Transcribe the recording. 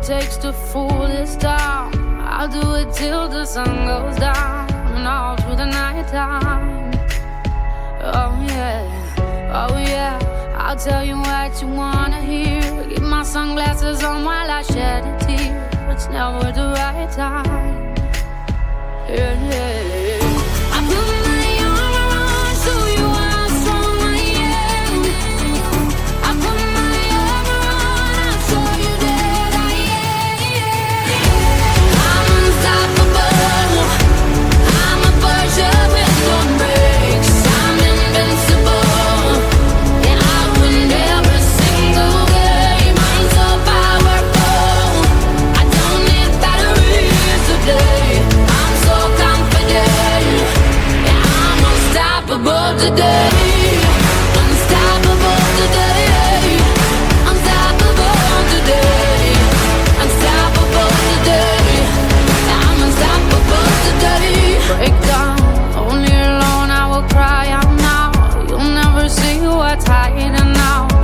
takes to fool this town. I'll do it till the sun goes down and all through the night time. Oh yeah, oh yeah, I'll tell you what you wanna hear. Keep my sunglasses on while I shed a tear. It's never the right time. Yeah, yeah. I put my arm around so you are strong, I am. I put my arm around, I'll show you that I am. I'm unstoppable. I'm a Persia with no brakes. I'm invincible. Yeah, I win every single game. I'm so powerful. I don't need batteries today. I'm so confident. Yeah, I'm unstoppable today.